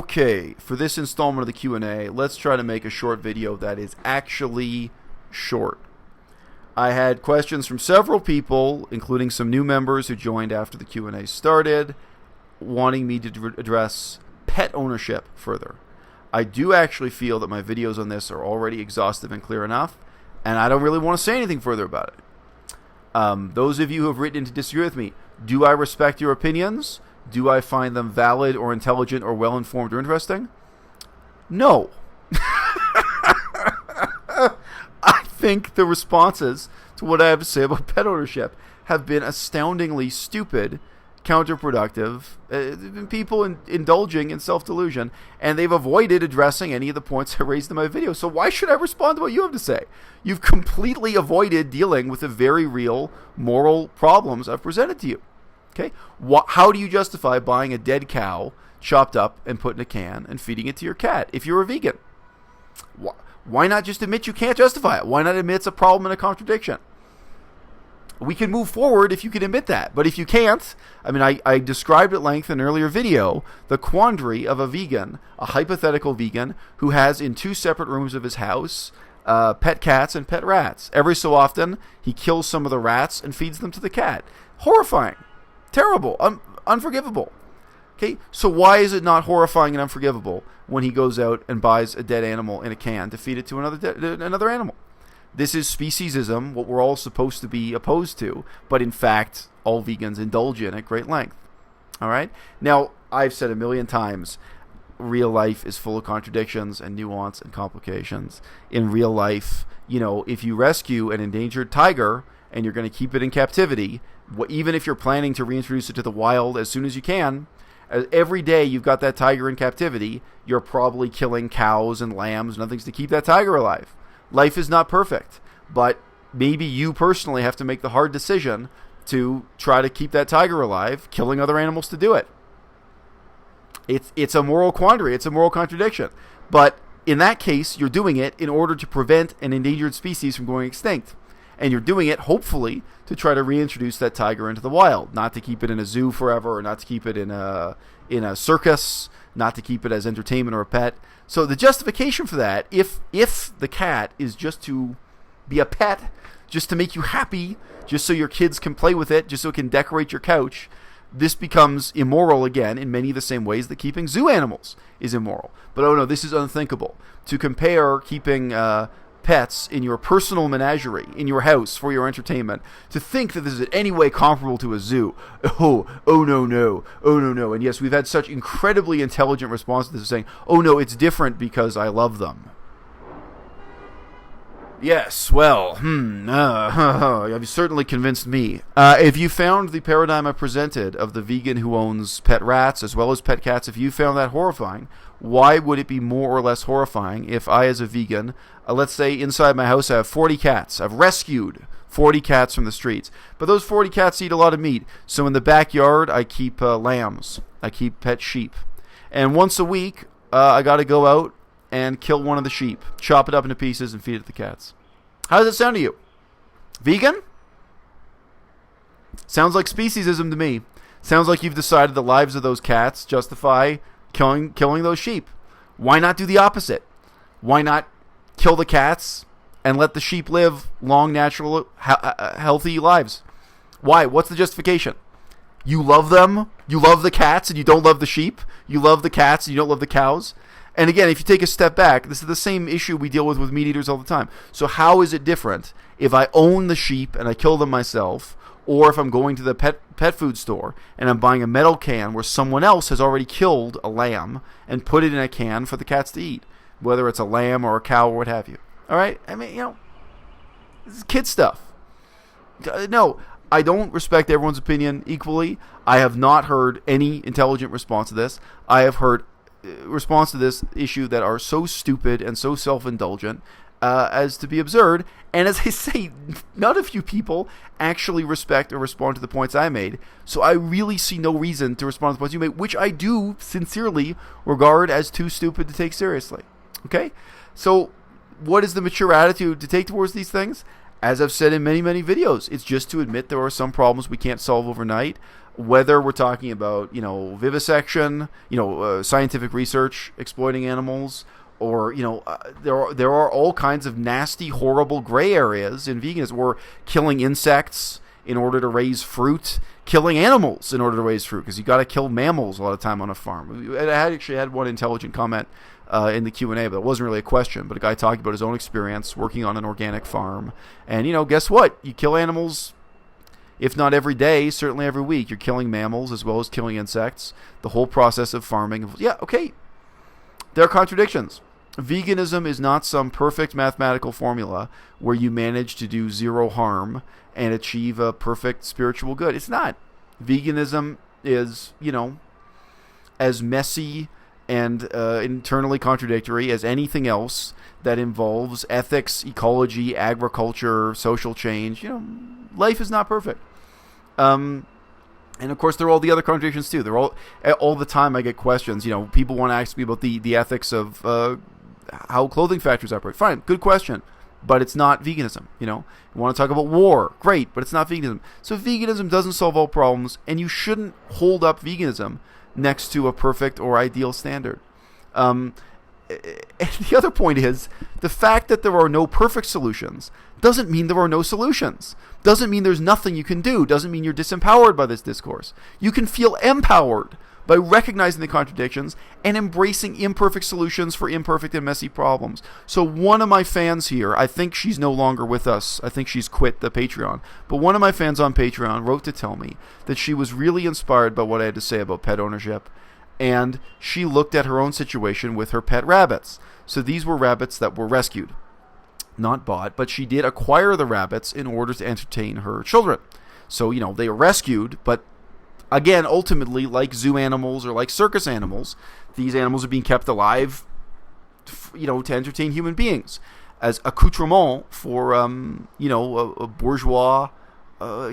Okay, for this installment of the Q&A, let's try to make a short video that is actually short. I had questions from several people, including some new members who joined after the Q&A started, wanting me to address pet ownership further. I do actually feel that my videos on this are already exhaustive and clear enough, and I don't really want to say anything further about it. Those of you who have written in to disagree with me, do I respect your opinions? Do I find them valid or intelligent or well-informed or interesting? No. I think the responses to what I have to say about pet ownership have been astoundingly stupid, counterproductive, people indulging in self-delusion, and they've avoided addressing any of the points I raised in my video. So why should I respond to what you have to say? You've completely avoided dealing with the very real moral problems I've presented to you. Okay? How do you justify buying a dead cow, chopped up and put in a can, and feeding it to your cat if you're a vegan? Why not just admit you can't justify it? Why not admit it's a problem and a contradiction? We can move forward if you can admit that. But if you can't, I mean, I described at length in an earlier video the quandary of a vegan, a hypothetical vegan, who has in 2 separate rooms of his house pet cats and pet rats. Every so often, he kills some of the rats and feeds them to the cat. Horrifying. Terrible. Unforgivable. Okay, so why is it not horrifying and unforgivable when he goes out and buys a dead animal in a can to feed it to another animal? This is speciesism, what we're all supposed to be opposed to, but in fact, all vegans indulge in at great length. All right? Now, I've said a million times, real life is full of contradictions and nuance and complications. In real life, you know, if you rescue an endangered tiger and you're going to keep it in captivity, even if you're planning to reintroduce it to the wild as soon as you can, every day you've got that tiger in captivity, you're probably killing cows and lambs and other things to keep that tiger alive. Life is not perfect, but maybe you personally have to make the hard decision to try to keep that tiger alive, killing other animals to do it. It's a moral quandary. It's a moral contradiction. But in that case, you're doing it in order to prevent an endangered species from going extinct. And you're doing it, hopefully, to try to reintroduce that tiger into the wild, not to keep it in a zoo forever, or not to keep it in a circus, not to keep it as entertainment or a pet. So the justification for that, if the cat is just to be a pet, just to make you happy, just so your kids can play with it, just so it can decorate your couch, this becomes immoral again in many of the same ways that keeping zoo animals is immoral. But oh no, this is unthinkable. To compare keeping pets in your personal menagerie, in your house for your entertainment, to think that this is in any way comparable to a zoo. Oh no. And yes, we've had such incredibly intelligent responses to this saying, oh no, it's different because I love them. Yes, well, you've certainly convinced me. If you found the paradigm I presented of the vegan who owns pet rats as well as pet cats, if you found that horrifying, why would it be more or less horrifying if I, as a vegan, let's say inside my house I have 40 cats. I've rescued 40 cats from the streets. But those 40 cats eat a lot of meat. So in the backyard, I keep lambs. I keep pet sheep. And once a week, I got to go out and kill one of the sheep, chop it up into pieces, and feed it to the cats. How does it sound to you? Vegan? Sounds like speciesism to me. Sounds like you've decided the lives of those cats justify killing those sheep. Why not do the opposite? Why not kill the cats and let the sheep live long, natural, healthy lives? Why? What's the justification? You love them? You love the cats and you don't love the sheep? You love the cats and you don't love the cows? And again, if you take a step back, this is the same issue we deal with meat eaters all the time. So how is it different if I own the sheep and I kill them myself, or if I'm going to the pet food store and I'm buying a metal can where someone else has already killed a lamb and put it in a can for the cats to eat, whether it's a lamb or a cow or what have you. All right? I mean, you know, this is kid stuff. No, I don't respect everyone's opinion equally. I have not heard any intelligent response to this. I have heard response to this issue that are so stupid and so self-indulgent as to be absurd. And as I say, not a few people actually respect or respond to the points I made. So I really see no reason to respond to the points you made, which I do sincerely regard as too stupid to take seriously. Okay? So what is the mature attitude to take towards these things? as I've said in many, many videos, it's just to admit there are some problems we can't solve overnight. Whether we're talking about, vivisection, scientific research exploiting animals, or, there are all kinds of nasty, horrible gray areas in veganism. We're killing insects in order to raise fruit, killing animals in order to raise fruit, because you got to kill mammals a lot of time on a farm. I actually had one intelligent comment in the Q&A, but it wasn't really a question, but a guy talking about his own experience working on an organic farm. And, guess what? You kill animals, if not every day, certainly every week. You're killing mammals as well as killing insects. The whole process of farming. Yeah, okay. There are contradictions. Veganism is not some perfect mathematical formula where you manage to do zero harm and achieve a perfect spiritual good. It's not. Veganism is, as messy and internally contradictory as anything else that involves ethics, ecology, agriculture, social change. Life is not perfect. And of course, there are all the other contradictions too. They're all the time. I get questions. People want to ask me about the ethics of how clothing factories operate. Fine, good question, but it's not veganism. You want to talk about war, great, but it's not veganism. So veganism doesn't solve all problems, and you shouldn't hold up veganism next to a perfect or ideal standard. And the other point is, the fact that there are no perfect solutions doesn't mean there are no solutions. Doesn't mean there's nothing you can do. Doesn't mean you're disempowered by this discourse. You can feel empowered by recognizing the contradictions and embracing imperfect solutions for imperfect and messy problems. So one of my fans here, I think she's no longer with us. I think she's quit the Patreon. But one of my fans on Patreon wrote to tell me that she was really inspired by what I had to say about pet ownership. And she looked at her own situation with her pet rabbits. So these were rabbits that were rescued, not bought, but she did acquire the rabbits in order to entertain her children. So, they were rescued, but again, ultimately, like zoo animals or like circus animals, these animals are being kept alive, to entertain human beings as accoutrement for, a bourgeois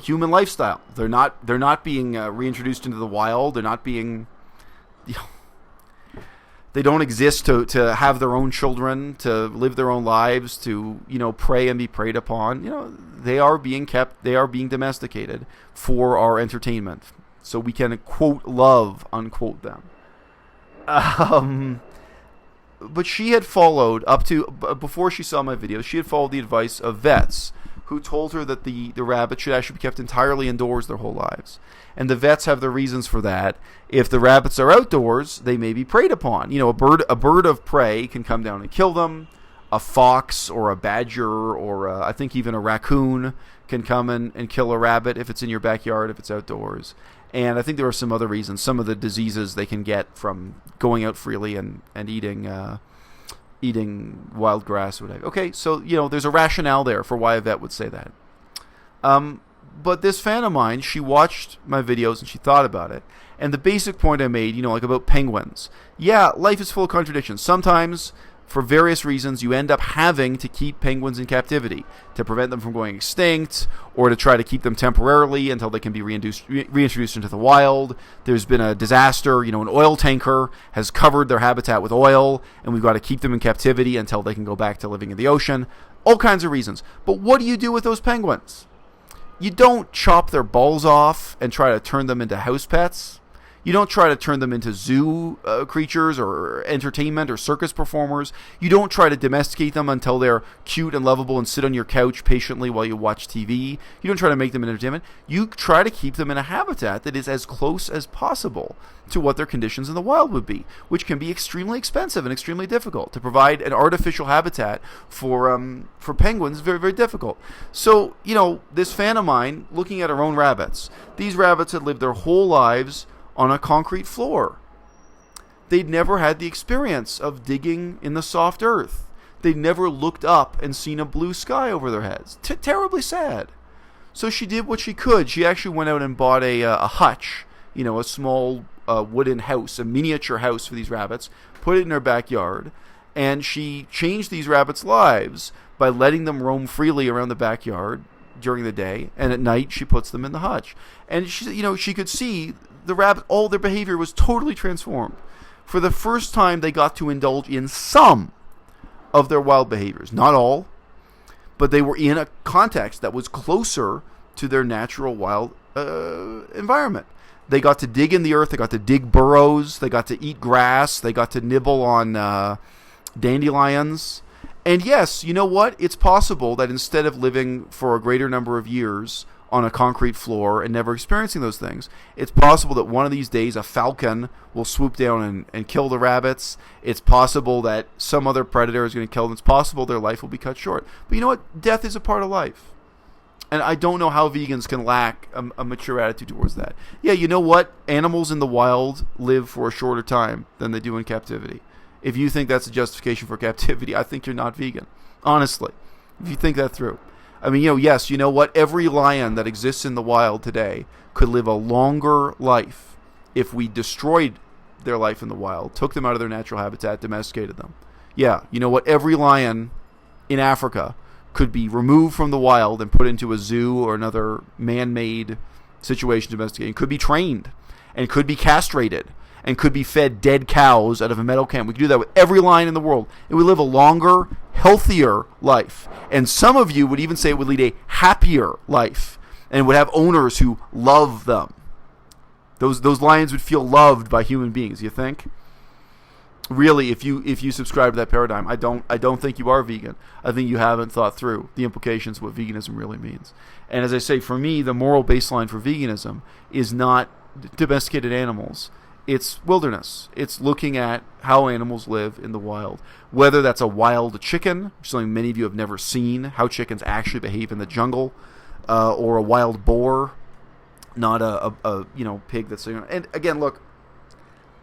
human lifestyle. They're not being reintroduced into the wild. They're not being, they don't exist to have their own children, to live their own lives, to, prey and be preyed upon. They are being kept, they are being domesticated for our entertainment. So we can, quote, love, unquote, them. But she had followed, before she saw my videos, she had followed the advice of vets who told her that the rabbits should actually be kept entirely indoors their whole lives. And the vets have their reasons for that. If the rabbits are outdoors, they may be preyed upon. A bird of prey can come down and kill them. A fox or a badger or I think even a raccoon can come and kill a rabbit if it's in your backyard, if it's outdoors. And I think there are some other reasons, some of the diseases they can get from going out freely and eating wild grass or whatever. Okay, so, there's a rationale there for why a vet would say that. But this fan of mine, she watched my videos and she thought about it. And the basic point I made, like about penguins. Yeah, life is full of contradictions. Sometimes, for various reasons, you end up having to keep penguins in captivity to prevent them from going extinct or to try to keep them temporarily until they can be reintroduced into the wild. There's been a disaster, an oil tanker has covered their habitat with oil, and we've got to keep them in captivity until they can go back to living in the ocean. All kinds of reasons. But what do you do with those penguins? You don't chop their balls off and try to turn them into house pets. You don't try to turn them into zoo creatures or entertainment or circus performers. You don't try to domesticate them until they're cute and lovable and sit on your couch patiently while you watch TV. You don't try to make them an entertainment. You try to keep them in a habitat that is as close as possible to what their conditions in the wild would be, which can be extremely expensive and extremely difficult. To provide an artificial habitat for penguins is very, very difficult. So, this fan of mine, looking at her own rabbits, these rabbits had lived their whole lives on a concrete floor. They'd never had the experience of digging in the soft earth. They'd never looked up and seen a blue sky over their heads. Terribly sad. So she did what she could. She actually went out and bought a hutch, a small wooden house, a miniature house for these rabbits, put it in her backyard, and she changed these rabbits' lives by letting them roam freely around the backyard during the day, and at night she puts them in the hutch. And she could see the rabbit, all their behavior was totally transformed. For the first time, they got to indulge in some of their wild behaviors. Not all, but they were in a context that was closer to their natural wild environment. They got to dig in the earth. They got to dig burrows. They got to eat grass. They got to nibble on dandelions. And yes, you know what? It's possible that instead of living for a greater number of years on a concrete floor and never experiencing those things, it's possible that one of these days a falcon will swoop down and kill the rabbits. It's possible that some other predator is going to kill them. It's possible their life will be cut short. But you know what? Death is a part of life. And I don't know how vegans can lack a mature attitude towards that. Yeah, you know what? Animals in the wild live for a shorter time than they do in captivity. If you think that's a justification for captivity, I think you're not vegan. Honestly, if you think that through. I mean, yes, you know what? Every lion that exists in the wild today could live a longer life if we destroyed their life in the wild, took them out of their natural habitat, domesticated them. Yeah, you know what? Every lion in Africa could be removed from the wild and put into a zoo or another man-made situation domesticated. Could be trained and could be castrated and could be fed dead cows out of a metal can. We could do that with every lion in the world. It would live a longer, healthier life. And some of you would even say it would lead a happier life and would have owners who love them. Those lions would feel loved by human beings, you think? Really, if you subscribe to that paradigm, I don't think you are vegan. I think you haven't thought through the implications of what veganism really means. And as I say, for me, the moral baseline for veganism is not domesticated animals. It's wilderness. It's looking at how animals live in the wild. Whether that's a wild chicken, which is something many of you have never seen, how chickens actually behave in the jungle, or a wild boar, not a pig that's... And again, look,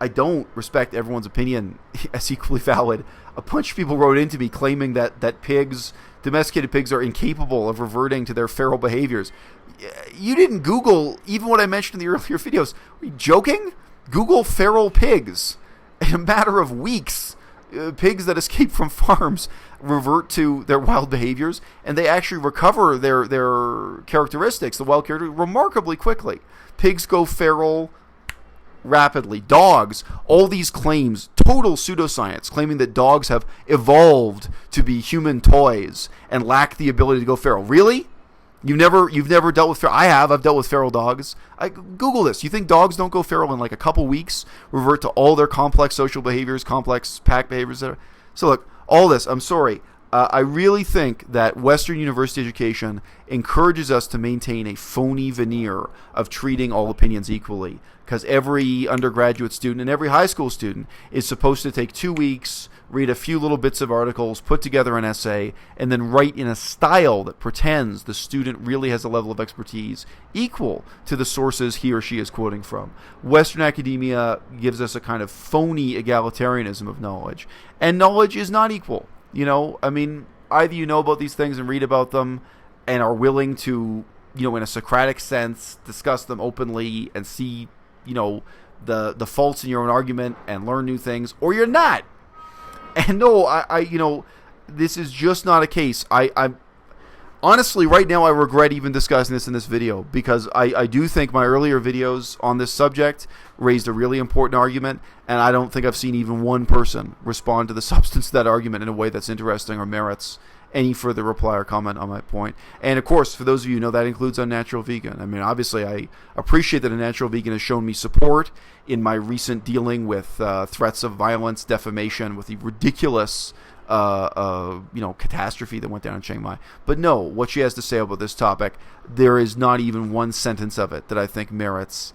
I don't respect everyone's opinion as equally valid. A bunch of people wrote into me claiming that domesticated pigs are incapable of reverting to their feral behaviors. You didn't Google even what I mentioned in the earlier videos. Are you joking? Google feral pigs. In a matter of weeks, pigs that escape from farms revert to their wild behaviors, and they actually recover their characteristics, the wild characteristics, remarkably quickly. Pigs go feral rapidly. Dogs, all these claims, total pseudoscience, claiming that dogs have evolved to be human toys and lack the ability to go feral. Really? You've never dealt with feral? I've dealt with feral dogs. Google this. You think dogs don't go feral in like a couple weeks, revert to all their complex social behaviors, complex pack behaviors? So look, all this, I'm sorry. I really think that Western university education encourages us to maintain a phony veneer of treating all opinions equally, because every undergraduate student and every high school student is supposed to take 2 weeks, read a few little bits of articles, put together an essay, and then write in a style that pretends the student really has a level of expertise equal to the sources he or she is quoting from. Western academia gives us a kind of phony egalitarianism of knowledge, and knowledge is not equal. I mean, either you know about these things and read about them and are willing to, in a Socratic sense, discuss them openly and see, the faults in your own argument and learn new things, or you're not. And no, this is just not a case. I'm honestly, right now, I regret even discussing this in this video, because I do think my earlier videos on this subject raised a really important argument, and I don't think I've seen even one person respond to the substance of that argument in a way that's interesting or merits any further reply or comment on my point. And of course, for those of you who know, that includes Unnatural Vegan. I mean, obviously, I appreciate that Unnatural Vegan has shown me support in my recent dealing with threats of violence, defamation, with the ridiculous catastrophe that went down in Chiang Mai. But no, what she has to say about this topic, there is not even one sentence of it that I think merits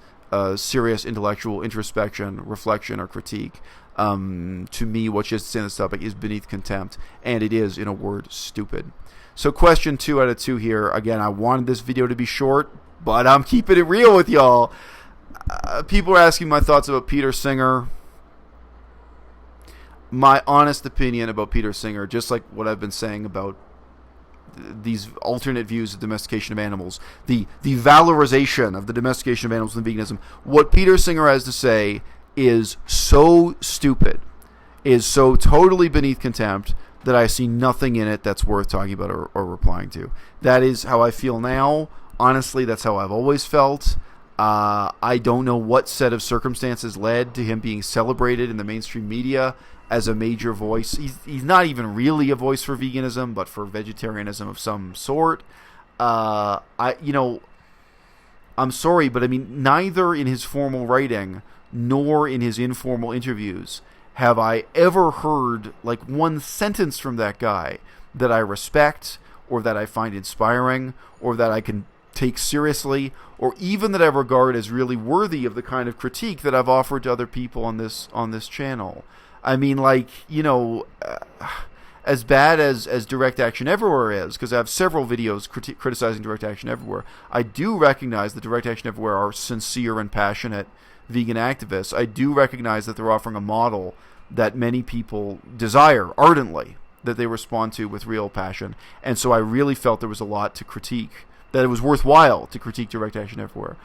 serious intellectual introspection, reflection, or critique. To me, what she has to say on this topic is beneath contempt, and it is, in a word, stupid. So question 2 out of 2 here. Again, I wanted this video to be short, but I'm keeping it real with y'all. People are asking my thoughts about Peter Singer. My honest opinion about Peter Singer, just like what I've been saying about these alternate views of domestication of animals, the valorization of the domestication of animals in veganism, what Peter Singer has to say is so stupid, is so totally beneath contempt, that I see nothing in it that's worth talking about or replying to. That is how I feel now. Honestly, that's how I've always felt. I don't know what set of circumstances led to him being celebrated in the mainstream media as a major voice. He's not even really a voice for veganism, but for vegetarianism of some sort. I'm sorry, but I mean, neither in his formal writing nor in his informal interviews have I ever heard like one sentence from that guy that I respect or that I find inspiring or that I can take seriously or even that I regard as really worthy of the kind of critique that I've offered to other people on this channel. I mean, like, as bad as Direct Action Everywhere is, because I have several videos criticizing Direct Action Everywhere, I do recognize that Direct Action Everywhere are sincere and passionate vegan activists. I do recognize that they're offering a model that many people desire ardently, that they respond to with real passion. And so I really felt there was a lot to critique, that it was worthwhile to critique Direct Action Everywhere.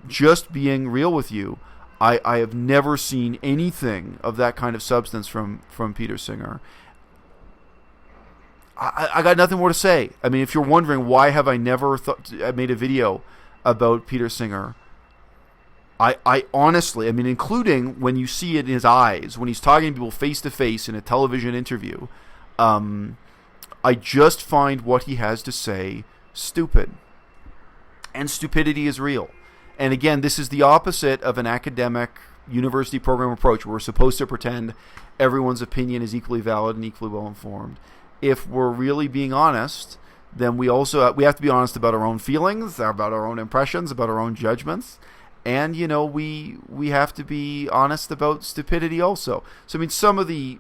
Just being real with you, I have never seen anything of that kind of substance from Peter Singer. I got nothing more to say. I mean, if you're wondering why have I never made a video about Peter Singer, I honestly, I mean, including when you see it in his eyes, when he's talking to people face to face in a television interview, I just find what he has to say stupid. And stupidity is real. And again, this is the opposite of an academic university program approach where we're supposed to pretend everyone's opinion is equally valid and equally well informed. If we're really being honest, then we have to be honest about our own feelings, about our own impressions, about our own judgments. And, we have to be honest about stupidity also. So, I mean, some of the,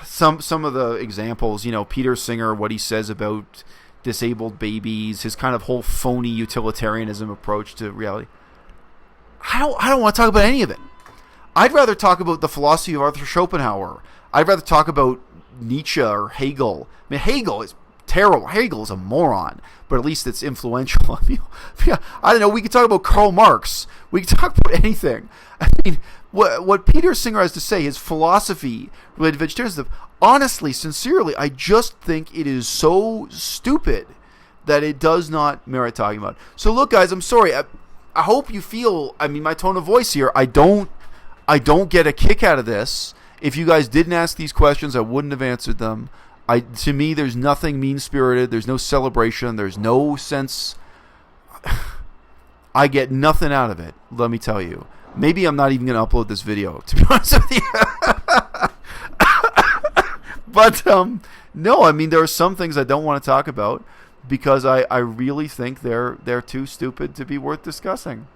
some of the examples, Peter Singer, what he says about disabled babies, his kind of whole phony utilitarianism approach to reality. I don't want to talk about any of it. I'd rather talk about the philosophy of Arthur Schopenhauer. I'd rather talk about Nietzsche or Hegel. I mean, Hegel is terrible. Hegel is a moron, but at least it's influential. I mean, I don't know. We could talk about Karl Marx. We could talk about anything. I mean, what Peter Singer has to say, his philosophy related to vegetarianism, honestly, sincerely, I just think it is so stupid that it does not merit talking about. So look, guys, I'm sorry. I hope you feel, I mean, my tone of voice here, I don't get a kick out of this. If you guys didn't ask these questions, I wouldn't have answered them. To me, there's nothing mean-spirited. There's no celebration. There's no sense. I get nothing out of it, let me tell you. Maybe I'm not even going to upload this video, to be honest with you. But, no, I mean, there are some things I don't want to talk about because I really think they're too stupid to be worth discussing.